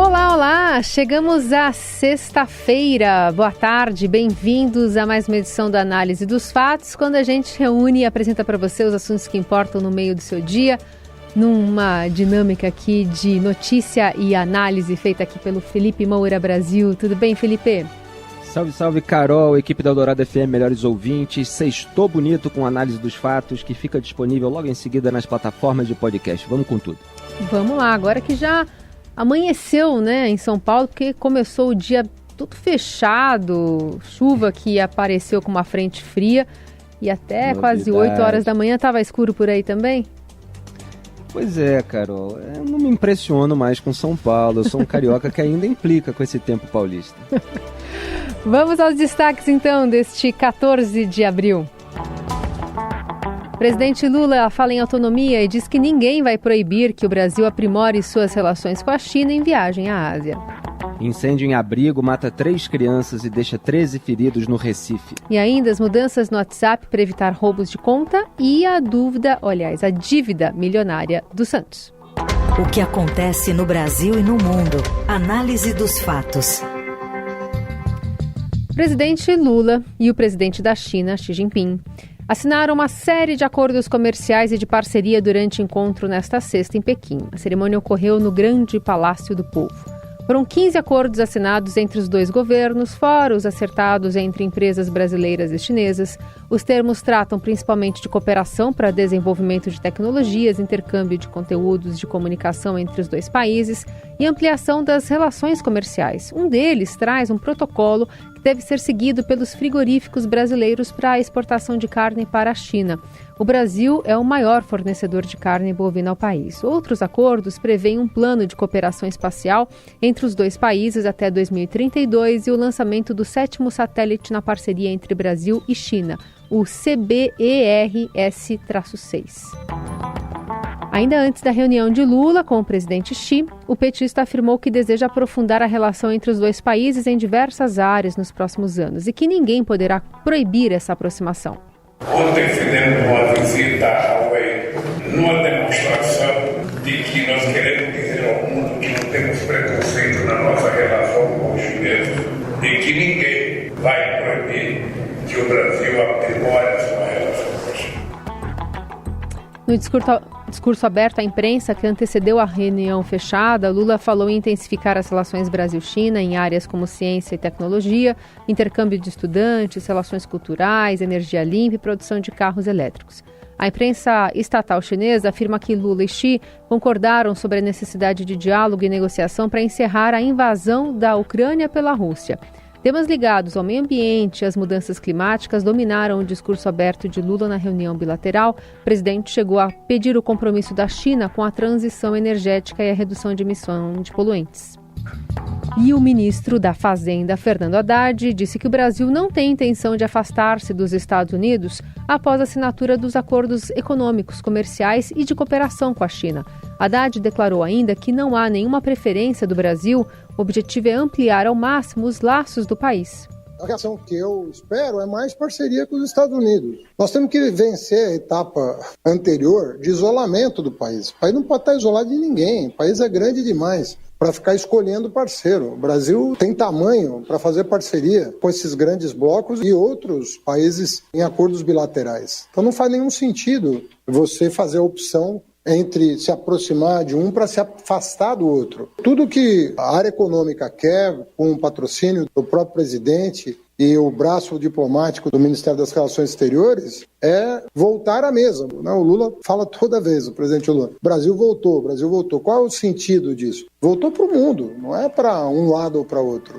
Olá, olá! Chegamos à sexta-feira. Boa tarde, bem-vindos a mais uma edição da Análise dos Fatos, quando a gente reúne e apresenta para você os assuntos que importam no meio do seu dia, numa dinâmica aqui de notícia e análise feita aqui pelo Felipe Moura Brasil. Tudo bem, Felipe? Salve, salve, Carol, equipe da Eldorado FM, melhores ouvintes. Sextou bonito com Análise dos Fatos, que fica disponível logo em seguida nas plataformas de podcast. Vamos com tudo. Vamos lá, agora que já amanheceu, né, em São Paulo, porque começou o dia tudo fechado, chuva que apareceu com uma frente fria e até quase 8 horas da manhã estava escuro por aí também? Pois é, Carol, eu não me impressiono mais com São Paulo, eu sou um carioca que ainda implica com esse tempo paulista. Vamos aos destaques então deste 14 de abril. O presidente Lula fala em autonomia e diz que ninguém vai proibir que o Brasil aprimore suas relações com a China em viagem à Ásia. Incêndio em abrigo mata 3 crianças e deixa 13 feridos no Recife. E ainda as mudanças no WhatsApp para evitar roubos de conta e a dívida milionária do Santos. O que acontece no Brasil e no mundo. Análise dos fatos. O presidente Lula e o presidente da China, Xi Jinping, assinaram uma série de acordos comerciais e de parceria durante o encontro nesta sexta em Pequim. A cerimônia ocorreu no Grande Palácio do Povo. Foram 15 acordos assinados entre os dois governos, fora os acertados entre empresas brasileiras e chinesas. Os termos tratam principalmente de cooperação para desenvolvimento de tecnologias, intercâmbio de conteúdos de comunicação entre os dois países e ampliação das relações comerciais. Um deles traz um protocolo que deve ser seguido pelos frigoríficos brasileiros para a exportação de carne para a China. O Brasil é o maior fornecedor de carne bovina ao país. Outros acordos prevêem um plano de cooperação espacial entre os dois países até 2032 e o lançamento do 7º satélite na parceria entre Brasil e China, o CBERS-6. Ainda antes da reunião de Lula com o presidente Xi, o petista afirmou que deseja aprofundar a relação entre os dois países em diversas áreas nos próximos anos e que ninguém poderá proibir essa aproximação. Ontem fizemos uma visita à Huawei, numa demonstração de que nós queremos dizer ao mundo que não temos preconceito na nossa relação com os chineses e que ninguém vai proibir que o Brasil aprimore a sua relação com a China. No discurso aberto à imprensa que antecedeu a reunião fechada, Lula falou em intensificar as relações Brasil-China em áreas como ciência e tecnologia, intercâmbio de estudantes, relações culturais, energia limpa e produção de carros elétricos. A imprensa estatal chinesa afirma que Lula e Xi concordaram sobre a necessidade de diálogo e negociação para encerrar a invasão da Ucrânia pela Rússia. Temas ligados ao meio ambiente e às mudanças climáticas dominaram o discurso aberto de Lula na reunião bilateral. O presidente chegou a pedir o compromisso da China com a transição energética e a redução de emissão de poluentes. E o ministro da Fazenda, Fernando Haddad, disse que o Brasil não tem intenção de afastar-se dos Estados Unidos após a assinatura dos acordos econômicos, comerciais e de cooperação com a China. Haddad declarou ainda que não há nenhuma preferência do Brasil, o objetivo é ampliar ao máximo os laços do país. A reação que eu espero é mais parceria com os Estados Unidos. Nós temos que vencer a etapa anterior de isolamento do país. O país não pode estar isolado de ninguém, o país é grande demais para ficar escolhendo parceiro. O Brasil tem tamanho para fazer parceria com esses grandes blocos e outros países em acordos bilaterais. Então não faz nenhum sentido você fazer a opção entre se aproximar de um para se afastar do outro. Tudo que a área econômica quer, com o patrocínio do próprio presidente e o braço diplomático do Ministério das Relações Exteriores, é voltar à mesa. O Lula fala toda vez, o presidente Lula, Brasil voltou. Qual é o sentido disso? Voltou para o mundo, não é para um lado ou para outro.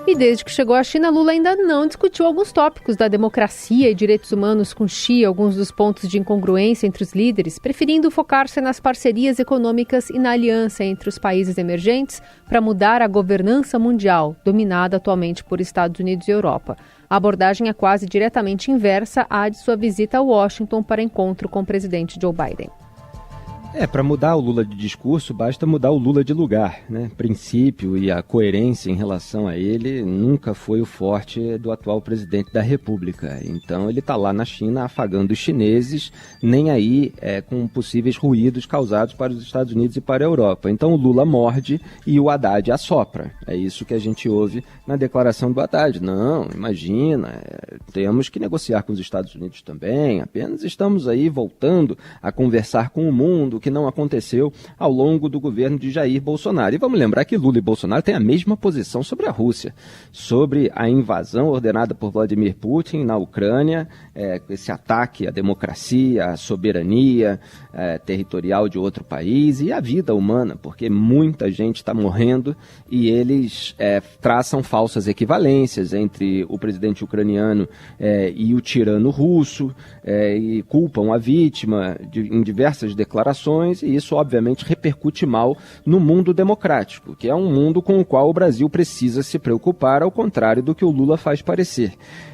E desde que chegou à China, Lula ainda não discutiu alguns tópicos da democracia e direitos humanos com Xi, alguns dos pontos de incongruência entre os líderes, preferindo focar-se nas parcerias econômicas e na aliança entre os países emergentes para mudar a governança mundial, dominada atualmente por Estados Unidos e Europa. A abordagem é quase diretamente inversa à de sua visita a Washington para encontro com o presidente Joe Biden. Para mudar o Lula de discurso, basta mudar o Lula de lugar, né? Princípio e a coerência em relação a ele nunca foi o forte do atual presidente da República. Então ele está lá na China afagando os chineses, nem aí com possíveis ruídos causados para os Estados Unidos e para a Europa. Então o Lula morde e o Haddad assopra. É isso que a gente ouve na declaração do Haddad. Não, imagina, temos que negociar com os Estados Unidos também, apenas estamos aí voltando a conversar com o mundo, que não aconteceu ao longo do governo de Jair Bolsonaro. E vamos lembrar que Lula e Bolsonaro têm a mesma posição sobre a Rússia, sobre a invasão ordenada por Vladimir Putin na Ucrânia, esse ataque à democracia, à soberania territorial de outro país e à vida humana, porque muita gente está morrendo e eles traçam falsas equivalências entre o presidente ucraniano e o tirano russo e culpam a vítima em diversas declarações, e isso obviamente repercute mal no mundo democrático, que é um mundo com o qual o Brasil precisa se preocupar, ao contrário do que o Lula faz parecer.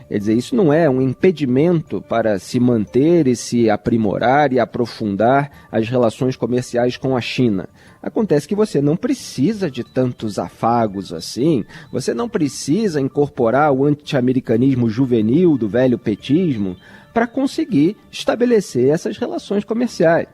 Quer dizer, isso não é um impedimento para se manter e se aprimorar e aprofundar as relações comerciais com a China. Acontece que você não precisa de tantos afagos assim, você não precisa incorporar o anti-americanismo juvenil do velho petismo para conseguir estabelecer essas relações comerciais.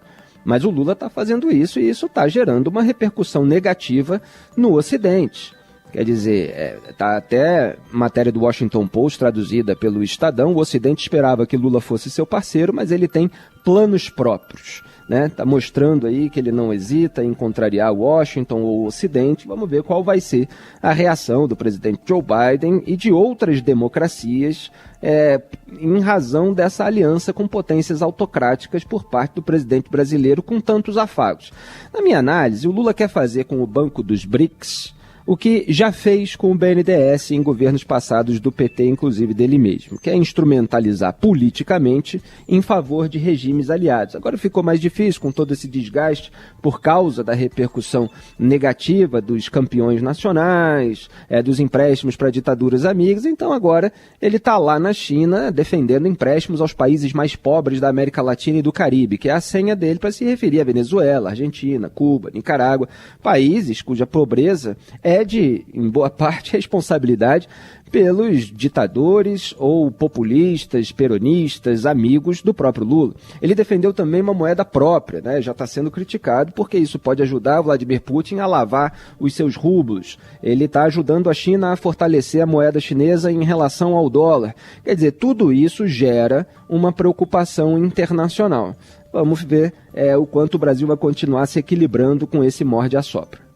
Mas o Lula está fazendo isso e isso está gerando uma repercussão negativa no Ocidente. Quer dizer, está até matéria do Washington Post traduzida pelo Estadão, o Ocidente esperava que Lula fosse seu parceiro, mas ele tem planos próprios. Está mostrando aí que ele não hesita em contrariar Washington ou o Ocidente. Vamos ver qual vai ser a reação do presidente Joe Biden e de outras democracias em razão dessa aliança com potências autocráticas por parte do presidente brasileiro com tantos afagos. Na minha análise, o Lula quer fazer com o Banco dos BRICS o que já fez com o BNDES em governos passados do PT, inclusive dele mesmo, que é instrumentalizar politicamente em favor de regimes aliados. Agora ficou mais difícil com todo esse desgaste por causa da repercussão negativa dos campeões nacionais, dos empréstimos para ditaduras amigas, então agora ele está lá na China defendendo empréstimos aos países mais pobres da América Latina e do Caribe, que é a senha dele para se referir a Venezuela, Argentina, Cuba, Nicarágua, países cuja pobreza em boa parte, responsabilidade pelos ditadores ou populistas, peronistas, amigos do próprio Lula. Ele defendeu também uma moeda própria, já está sendo criticado porque isso pode ajudar Vladimir Putin a lavar os seus rublos. Ele está ajudando a China a fortalecer a moeda chinesa em relação ao dólar. Quer dizer, tudo isso gera uma preocupação internacional. Vamos ver o quanto o Brasil vai continuar se equilibrando com esse morde-a-sopra.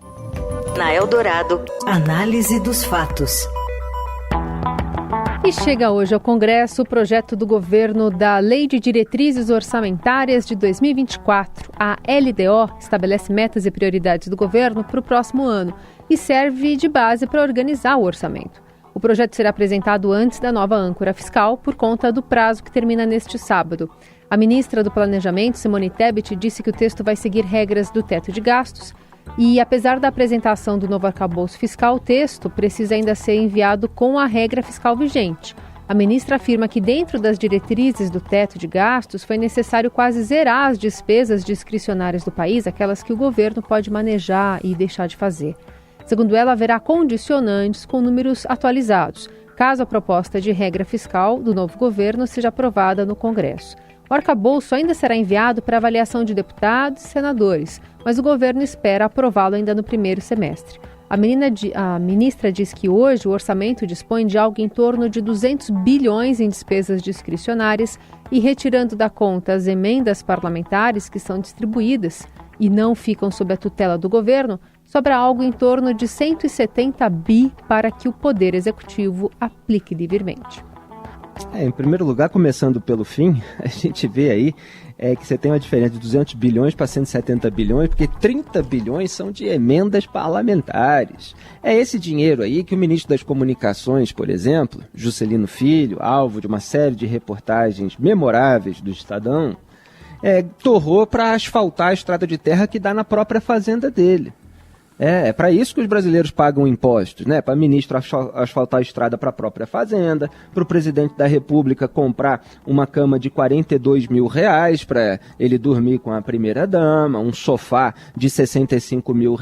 Na Eldorado, análise dos fatos. E chega hoje ao Congresso o projeto do governo da Lei de Diretrizes Orçamentárias de 2024. A LDO estabelece metas e prioridades do governo para o próximo ano e serve de base para organizar o orçamento. O projeto será apresentado antes da nova âncora fiscal por conta do prazo que termina neste sábado. A ministra do Planejamento, Simone Tebet, disse que o texto vai seguir regras do teto de gastos. E, apesar da apresentação do novo arcabouço fiscal, o texto precisa ainda ser enviado com a regra fiscal vigente. A ministra afirma que, dentro das diretrizes do teto de gastos, foi necessário quase zerar as despesas discricionárias do país, aquelas que o governo pode manejar e deixar de fazer. Segundo ela, haverá condicionantes com números atualizados, caso a proposta de regra fiscal do novo governo seja aprovada no Congresso. O arcabouço ainda será enviado para avaliação de deputados e senadores, mas o governo espera aprová-lo ainda no primeiro semestre. A ministra diz que hoje o orçamento dispõe de algo em torno de 200 bilhões em despesas discricionárias e, retirando da conta as emendas parlamentares que são distribuídas e não ficam sob a tutela do governo, sobra algo em torno de 170 bi para que o Poder Executivo aplique livremente. Em primeiro lugar, começando pelo fim, a gente vê aí que você tem uma diferença de 200 bilhões para 170 bilhões, porque 30 bilhões são de emendas parlamentares. É esse dinheiro aí que o ministro das Comunicações, por exemplo, Juscelino Filho, alvo de uma série de reportagens memoráveis do Estadão, torrou para asfaltar a estrada de terra que dá na própria fazenda dele. É para isso que os brasileiros pagam impostos, né? Para ministro asfaltar a estrada para a própria fazenda, para o presidente da República comprar uma cama de R$42 mil para ele dormir com a primeira-dama, um sofá de R$65 mil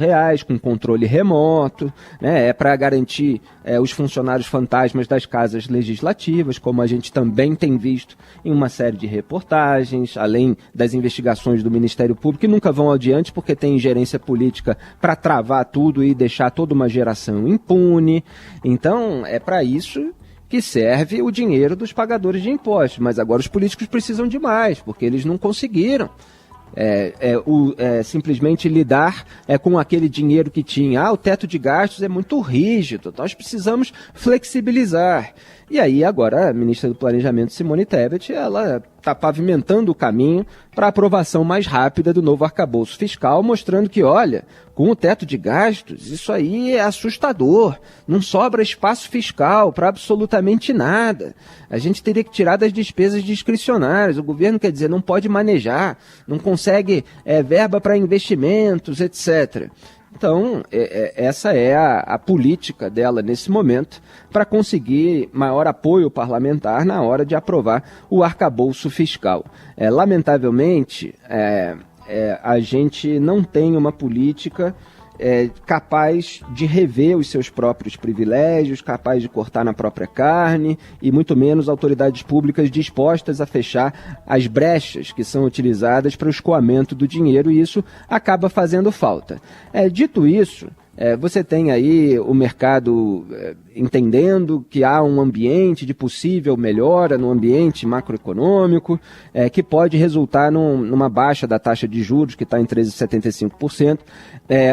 com controle remoto, né? É para garantir os funcionários fantasmas das casas legislativas, como a gente também tem visto em uma série de reportagens, além das investigações do Ministério Público, que nunca vão adiante porque tem ingerência política para travar tudo e deixar toda uma geração impune. Então, é para isso que serve o dinheiro dos pagadores de impostos. Mas agora os políticos precisam de mais, porque eles não conseguiram simplesmente lidar com aquele dinheiro que tinha. O teto de gastos é muito rígido, nós precisamos flexibilizar. E aí agora a ministra do Planejamento, Simone Tebet, ela está pavimentando o caminho para a aprovação mais rápida do novo arcabouço fiscal, mostrando que, olha, com o teto de gastos, isso aí é assustador, não sobra espaço fiscal para absolutamente nada. A gente teria que tirar das despesas discricionárias, o governo, quer dizer, não pode manejar, não consegue verba para investimentos, etc. Então, essa é a política dela nesse momento para conseguir maior apoio parlamentar na hora de aprovar o arcabouço fiscal. Lamentavelmente, a gente não tem uma política capaz de rever os seus próprios privilégios, capaz de cortar na própria carne e muito menos autoridades públicas dispostas a fechar as brechas que são utilizadas para o escoamento do dinheiro, e isso acaba fazendo falta. Dito isso, você tem aí o mercado entendendo que há um ambiente de possível melhora no ambiente macroeconômico, que pode resultar numa baixa da taxa de juros, que está em 13,75%,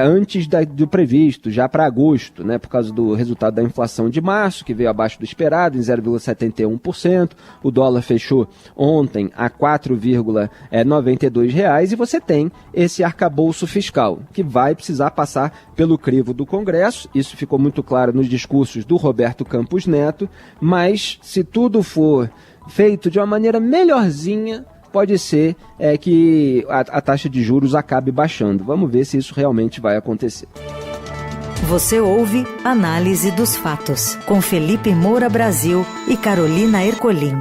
antes do previsto, já para agosto, né, por causa do resultado da inflação de março, que veio abaixo do esperado, em 0,71%. O dólar fechou ontem a R$ 4,92, e você tem esse arcabouço fiscal, que vai precisar passar pelo crivo do Congresso. Isso ficou muito claro nos discursos do Roberto Campos Neto, mas se tudo for feito de uma maneira melhorzinha, pode ser que a taxa de juros acabe baixando. Vamos ver se isso realmente vai acontecer. Você ouve Análise dos Fatos, com Felipe Moura Brasil e Carolina Ercolim.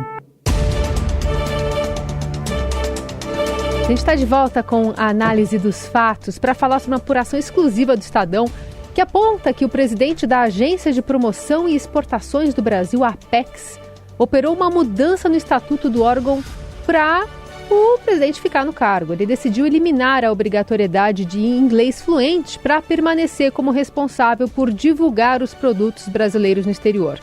A gente está de volta com a Análise dos Fatos para falar sobre uma apuração exclusiva do Estadão, que aponta que o presidente da Agência de Promoção e Exportações do Brasil, a Apex, operou uma mudança no estatuto do órgão para o presidente ficar no cargo. Ele decidiu eliminar a obrigatoriedade de inglês fluente para permanecer como responsável por divulgar os produtos brasileiros no exterior.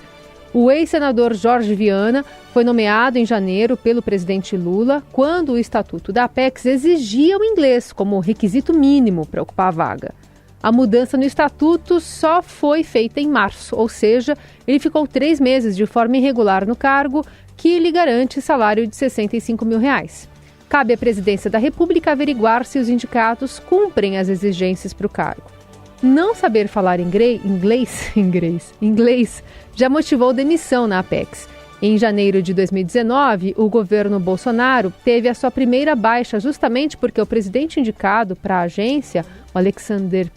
O ex-senador Jorge Viana foi nomeado em janeiro pelo presidente Lula, quando o estatuto da Apex exigia o inglês como requisito mínimo para ocupar a vaga. A mudança no estatuto só foi feita em março, ou seja, ele ficou 3 meses de forma irregular no cargo, que lhe garante salário de R$ 65 mil. Cabe à presidência da República averiguar se os indicados cumprem as exigências para o cargo. Não saber falar inglês já motivou demissão na Apex. Em janeiro de 2019, o governo Bolsonaro teve a sua primeira baixa justamente porque o presidente indicado para a agência, o Alexandro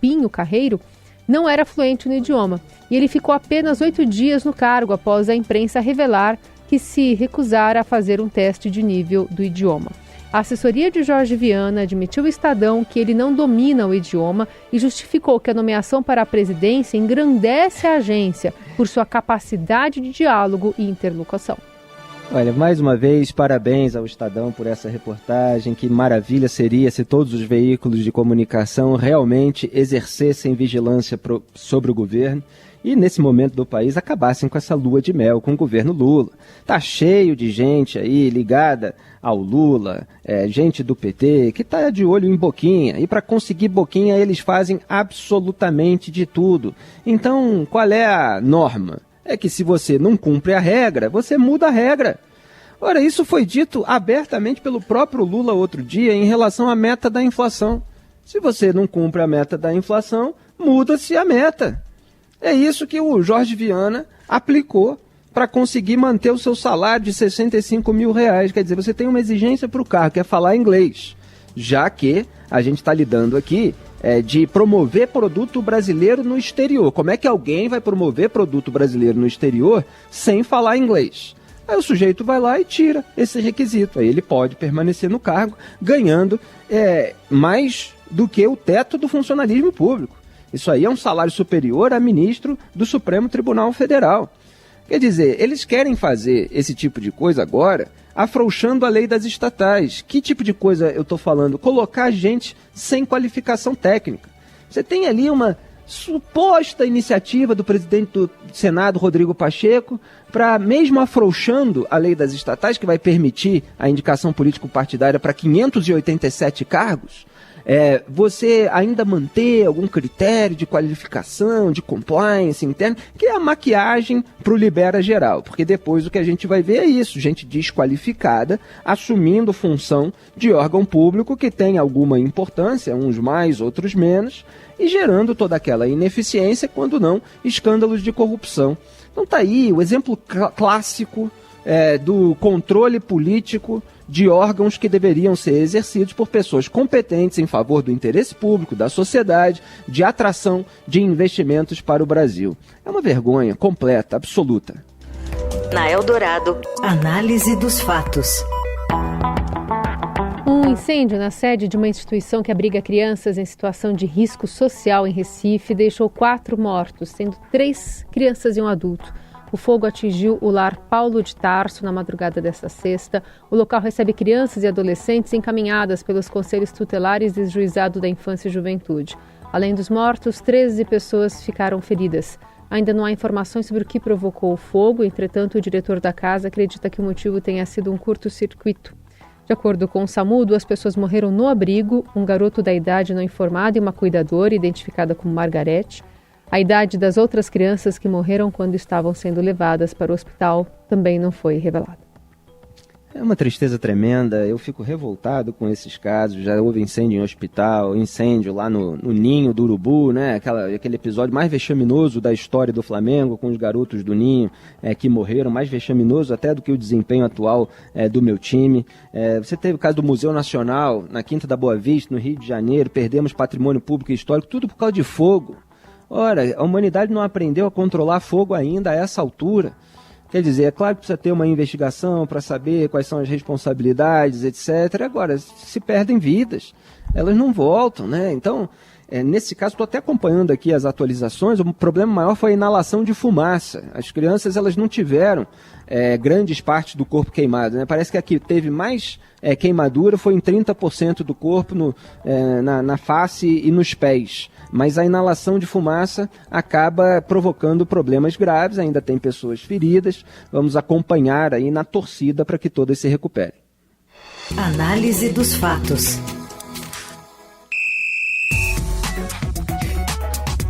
Pinho Carreiro, não era fluente no idioma. E ele ficou apenas 8 dias no cargo após a imprensa revelar que se recusara a fazer um teste de nível do idioma. A assessoria de Jorge Viana admitiu ao Estadão que ele não domina o idioma e justificou que a nomeação para a presidência engrandece a agência por sua capacidade de diálogo e interlocução. Olha, mais uma vez, parabéns ao Estadão por essa reportagem. Que maravilha seria se todos os veículos de comunicação realmente exercessem vigilância sobre o governo e, nesse momento do país, acabassem com essa lua de mel com o governo Lula. Tá cheio de gente aí ligada ao Lula, gente do PT, que tá de olho em boquinha. E para conseguir boquinha, eles fazem absolutamente de tudo. Então, qual é a norma? É que se você não cumpre a regra, você muda a regra. Ora, isso foi dito abertamente pelo próprio Lula outro dia em relação à meta da inflação. Se você não cumpre a meta da inflação, muda-se a meta. É isso que o Jorge Viana aplicou para conseguir manter o seu salário de R$ 65 mil. Quer dizer, você tem uma exigência para o cargo, que é falar inglês. Já que a gente está lidando aqui de promover produto brasileiro no exterior. Como é que alguém vai promover produto brasileiro no exterior sem falar inglês? Aí o sujeito vai lá e tira esse requisito. Aí ele pode permanecer no cargo ganhando mais do que o teto do funcionalismo público. Isso aí é um salário superior a ministro do Supremo Tribunal Federal. Quer dizer, eles querem fazer esse tipo de coisa agora afrouxando a lei das estatais. Que tipo de coisa eu estou falando? Colocar gente sem qualificação técnica. Você tem ali uma suposta iniciativa do presidente do Senado, Rodrigo Pacheco, para, mesmo afrouxando a lei das estatais, que vai permitir a indicação político-partidária para 587 cargos, você ainda manter algum critério de qualificação, de compliance interna, que é a maquiagem para o libera geral, porque depois o que a gente vai ver é isso, gente desqualificada, assumindo função de órgão público que tem alguma importância, uns mais, outros menos, e gerando toda aquela ineficiência, quando não, escândalos de corrupção. Então está aí o exemplo clássico do controle político de órgãos que deveriam ser exercidos por pessoas competentes em favor do interesse público, da sociedade, de atração de investimentos para o Brasil. É uma vergonha completa, absoluta. Na Eldorado, análise dos fatos. Um incêndio na sede de uma instituição que abriga crianças em situação de risco social em Recife deixou 4 mortos, sendo 3 crianças e um adulto. O fogo atingiu o lar Paulo de Tarso na madrugada desta sexta. O local recebe crianças e adolescentes encaminhadas pelos conselhos tutelares e juizado da infância e juventude. Além dos mortos, 13 pessoas ficaram feridas. Ainda não há informações sobre o que provocou o fogo, entretanto, o diretor da casa acredita que o motivo tenha sido um curto-circuito. De acordo com o SAMU, 2 pessoas morreram no abrigo, um garoto da idade não informada e uma cuidadora, identificada como Margarete. A idade das outras crianças que morreram quando estavam sendo levadas para o hospital também não foi revelada. É uma tristeza tremenda, eu fico revoltado com esses casos. Já houve incêndio em hospital, incêndio lá no Ninho do Urubu, né? Aquele episódio mais vexaminoso da história do Flamengo, com os garotos do Ninho que morreram, mais vexaminoso até do que o desempenho atual do meu time. Você teve o caso do Museu Nacional, na Quinta da Boa Vista, no Rio de Janeiro, perdemos patrimônio público e histórico, tudo por causa de fogo. Ora, a humanidade não aprendeu a controlar fogo ainda a essa altura. Quer dizer, é claro que precisa ter uma investigação para saber quais são as responsabilidades, etc. Agora, se perdem vidas, elas não voltam, né? Então, nesse caso, estou até acompanhando aqui as atualizações, o problema maior foi a inalação de fumaça. As crianças, elas não tiveram grandes partes do corpo queimado, né? Parece que aqui teve mais queimadura, foi em 30% do corpo, na face e nos pés. Mas a inalação de fumaça acaba provocando problemas graves, ainda tem pessoas feridas. Vamos acompanhar aí na torcida para que todas se recuperem. Análise dos fatos.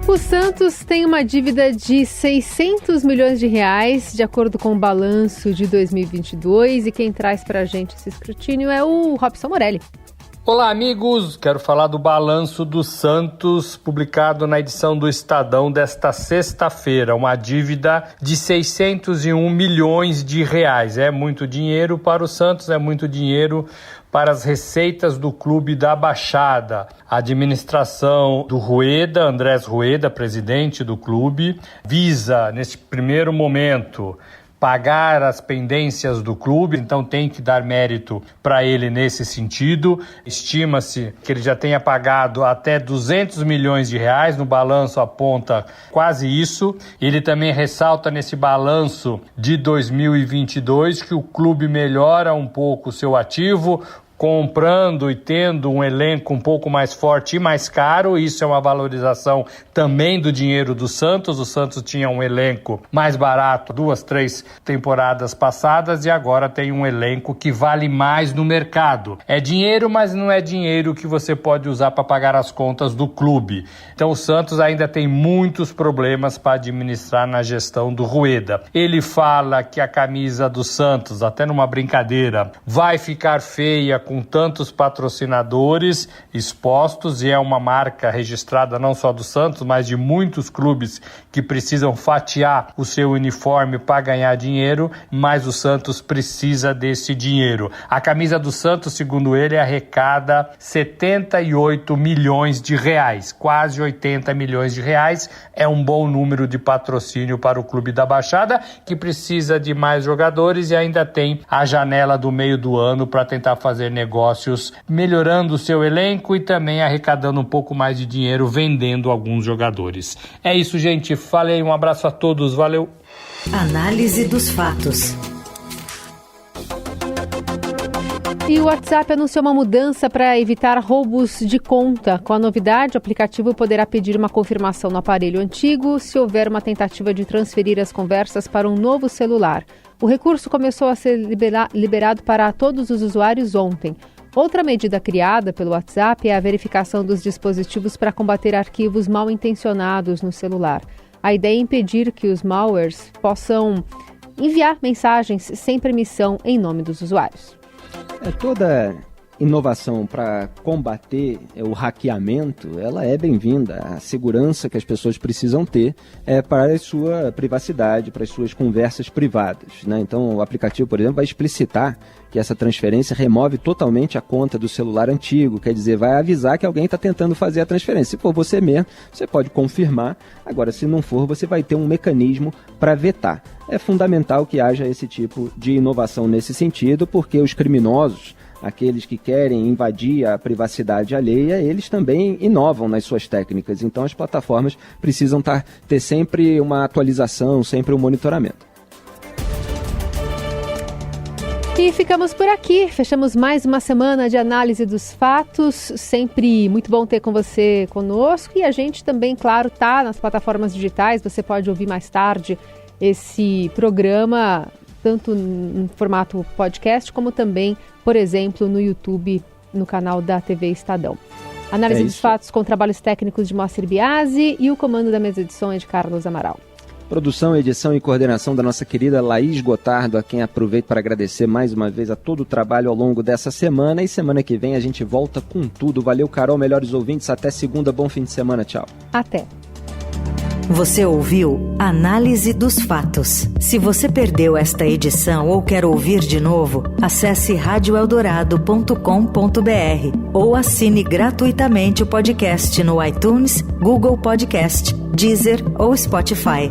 O Santos tem uma dívida de 600 milhões de reais, de acordo com o balanço de 2022. E quem traz para a gente esse escrutínio é o Robson Morelli. Olá, amigos! Quero falar do balanço do Santos, publicado na edição do Estadão desta sexta-feira. Uma dívida de 601 milhões de reais. É muito dinheiro para o Santos, é muito dinheiro para as receitas do clube da Baixada. A administração do Rueda, Andrés Rueda, presidente do clube, visa, neste primeiro momento, pagar as pendências do clube, então tem que dar mérito para ele nesse sentido. Estima-se que ele já tenha pagado até 200 milhões de reais, no balanço aponta quase isso. Ele também ressalta nesse balanço de 2022 que o clube melhora um pouco o seu ativo, comprando e tendo um elenco um pouco mais forte e mais caro. Isso é uma valorização também do dinheiro do Santos. O Santos tinha um elenco mais barato 2, 3 temporadas passadas e agora tem um elenco que vale mais no mercado. É dinheiro, mas não é dinheiro que você pode usar para pagar as contas do clube. Então o Santos ainda tem muitos problemas para administrar na gestão do Rueda. Ele fala que a camisa do Santos, até numa brincadeira, vai ficar feia com tantos patrocinadores expostos, e é uma marca registrada não só do Santos, mas de muitos clubes que precisam fatiar o seu uniforme para ganhar dinheiro, mas o Santos precisa desse dinheiro. A camisa do Santos, segundo ele, arrecada 78 milhões de reais, quase 80 milhões de reais. É um bom número de patrocínio para o Clube da Baixada, que precisa de mais jogadores e ainda tem a janela do meio do ano para tentar fazer negócios, melhorando o seu elenco e também arrecadando um pouco mais de dinheiro vendendo alguns jogadores. É isso, gente. Falei, um abraço a todos. Valeu. Análise dos fatos. E o WhatsApp anunciou uma mudança para evitar roubos de conta. Com a novidade, o aplicativo poderá pedir uma confirmação no aparelho antigo se houver uma tentativa de transferir as conversas para um novo celular. O recurso começou a ser liberado para todos os usuários ontem. Outra medida criada pelo WhatsApp é a verificação dos dispositivos para combater arquivos mal intencionados no celular. A ideia é impedir que os malwares possam enviar mensagens sem permissão em nome dos usuários. Toda inovação para combater o hackeamento, ela é bem-vinda. A segurança que as pessoas precisam ter é para a sua privacidade, para as suas conversas privadas, né? Então, o aplicativo, por exemplo, vai explicitar que essa transferência remove totalmente a conta do celular antigo, quer dizer, vai avisar que alguém está tentando fazer a transferência. Se for você mesmo, você pode confirmar. Agora, se não for, você vai ter um mecanismo para vetar. É fundamental que haja esse tipo de inovação nesse sentido, porque os criminosos, aqueles que querem invadir a privacidade alheia, eles também inovam nas suas técnicas. Então, as plataformas precisam ter sempre uma atualização, sempre um monitoramento. E ficamos por aqui, fechamos mais uma semana de análise dos fatos, sempre muito bom ter com você conosco, e a gente também, claro, está nas plataformas digitais, você pode ouvir mais tarde esse programa, tanto em formato podcast, como também, por exemplo, no YouTube, no canal da TV Estadão. Análise dos fatos com trabalhos técnicos de Moacir Biasi e o comando da mesa de som é de Carlos Amaral. Produção, edição e coordenação da nossa querida Laís Gotardo, a quem aproveito para agradecer mais uma vez a todo o trabalho ao longo dessa semana. E semana que vem a gente volta com tudo. Valeu, Carol, melhores ouvintes. Até segunda, bom fim de semana. Tchau. Até. Você ouviu Análise dos Fatos. Se você perdeu esta edição ou quer ouvir de novo, acesse radioeldorado.com.br ou assine gratuitamente o podcast no iTunes, Google Podcast, Deezer ou Spotify.